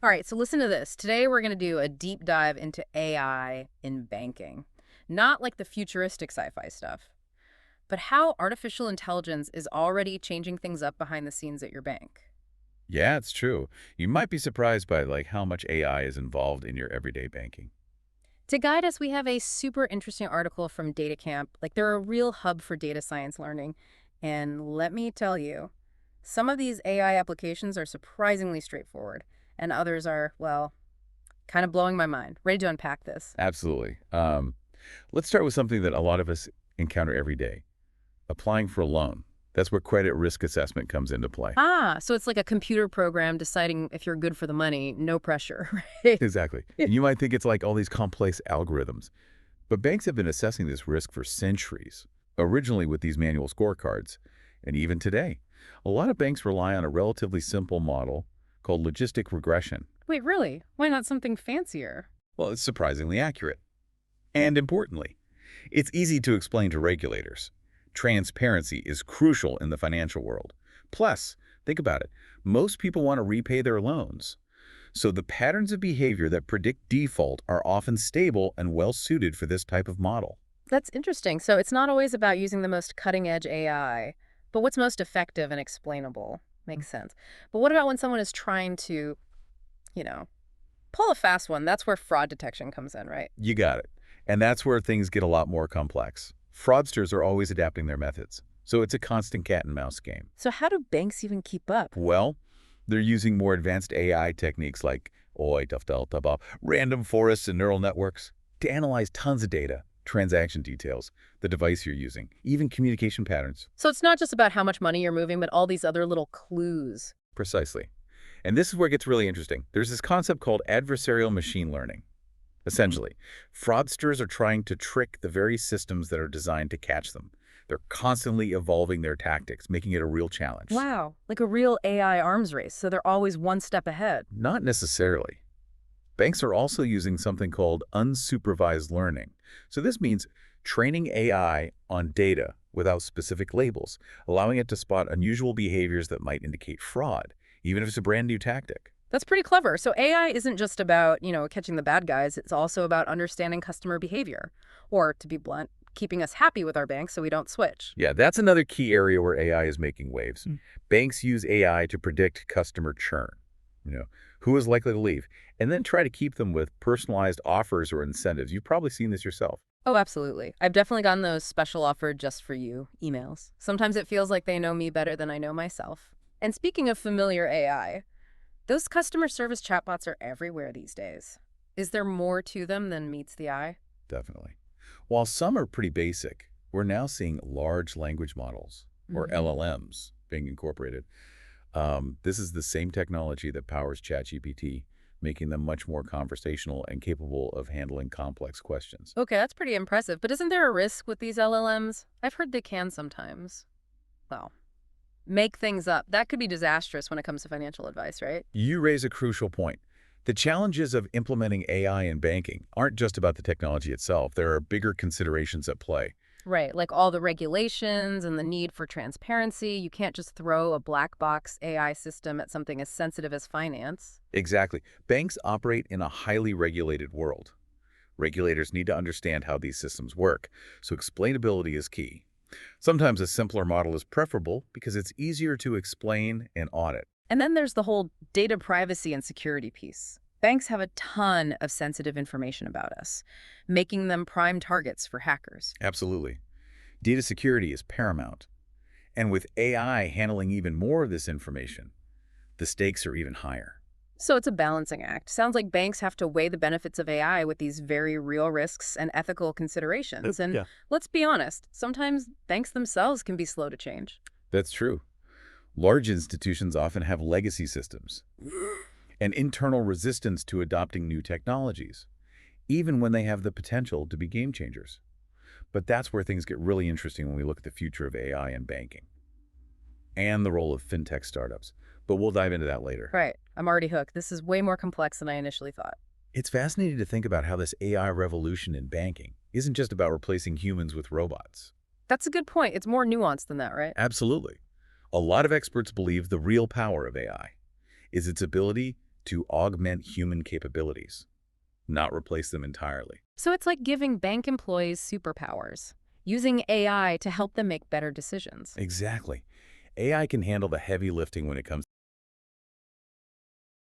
All right, so listen to this. Today we're going to do a deep dive into AI in banking. Not like the futuristic sci-fi stuff, but how artificial intelligence is already changing things up behind the scenes at your bank. Yeah, it's true. You might be surprised by how much AI is involved in your everyday banking. To guide us, we have a super interesting article from DataCamp. Like they're a real hub for data science learning. And let me tell you, some of these AI applications are surprisingly straightforward, and others are, well, kind of blowing my mind. Ready to unpack this? Absolutely. Let's start with something that a lot of us encounter every day, applying for a loan. That's where credit risk assessment comes into play. Ah, so it's like a computer program deciding if you're good for the money, no pressure, right? Exactly. And you might think it's like all these complex algorithms, but banks have been assessing this risk for centuries, originally with these manual scorecards. And even today, a lot of banks rely on a relatively simple model called logistic regression. Wait, really? Why not something fancier? Well, it's surprisingly accurate. And importantly, it's easy to explain to regulators. Transparency is crucial in the financial world. Plus, think about it, most people want to repay their loans. So the patterns of behavior that predict default are often stable and well-suited for this type of model. That's interesting. So it's not always about using the most cutting edge AI, but what's most effective and explainable. Makes sense. But what about when someone is trying to, you know, pull a fast one? That's where fraud detection comes in, right? You got it. And that's where things get a lot more complex. Fraudsters are always adapting their methods. So it's a constant cat and mouse game. So how do banks even keep up? Well, they're using more advanced AI techniques like random forests and neural networks to analyze tons of data, transaction details, the device you're using, even communication patterns. So it's not just about how much money you're moving, but all these other little clues. Precisely. And this is where it gets really interesting. There's this concept called adversarial machine learning. Essentially, fraudsters are trying to trick the very systems that are designed to catch them. They're constantly evolving their tactics, making it a real challenge. Wow, like a real AI arms race. So they're always one step ahead. Not necessarily. Banks are also using something called unsupervised learning. So this means training AI on data without specific labels, allowing it to spot unusual behaviors that might indicate fraud, even if it's a brand new tactic. That's pretty clever. So AI isn't just about, catching the bad guys. It's also about understanding customer behavior. Or, to be blunt, keeping us happy with our bank so we don't switch. Yeah, that's another key area where AI is making waves. Banks use AI to predict customer churn, you know, who is likely to leave, and then try to keep them with personalized offers or incentives. You've probably seen this yourself. Oh, absolutely. I've definitely gotten those special offer just for you emails. Sometimes it feels like they know me better than I know myself. And speaking of familiar AI, those customer service chatbots are everywhere these days. Is there more to them than meets the eye? Definitely. While some are pretty basic, we're now seeing large language models, or Hmm. LLMs, being incorporated. This is the same technology that powers ChatGPT, making them much more conversational and capable of handling complex questions. Okay, that's pretty impressive. But isn't there a risk with these LLMs? I've heard they can sometimes, well, make things up. That could be disastrous when it comes to financial advice, right? You raise a crucial point. The challenges of implementing AI in banking aren't just about the technology itself. There are bigger considerations at play. Right, like all the regulations and the need for transparency. You can't just throw a black box AI system at something as sensitive as finance. Exactly. Banks operate in a highly regulated world. Regulators need to understand how these systems work, so explainability is key. Sometimes a simpler model is preferable because it's easier to explain and audit. And then there's the whole data privacy and security piece. Banks have a ton of sensitive information about us, making them prime targets for hackers. Absolutely. Data security is paramount. And with AI handling even more of this information, the stakes are even higher. So it's a balancing act. Sounds like banks have to weigh the benefits of AI with these very real risks and ethical considerations. And Yeah. let's be honest, sometimes banks themselves can be slow to change. That's true. Large institutions often have legacy systems and internal resistance to adopting new technologies, even when they have the potential to be game changers. But that's where things get really interesting when we look at the future of AI in banking and the role of fintech startups. But we'll dive into that later. Right. I'm already hooked. This is way more complex than I initially thought. It's fascinating to think about how this AI revolution in banking isn't just about replacing humans with robots. That's a good point. It's more nuanced than that, right? Absolutely. A lot of experts believe the real power of AI is its ability to augment human capabilities, not replace them entirely. So it's like giving bank employees superpowers, using AI to help them make better decisions. Exactly. AI can handle the heavy lifting when it comes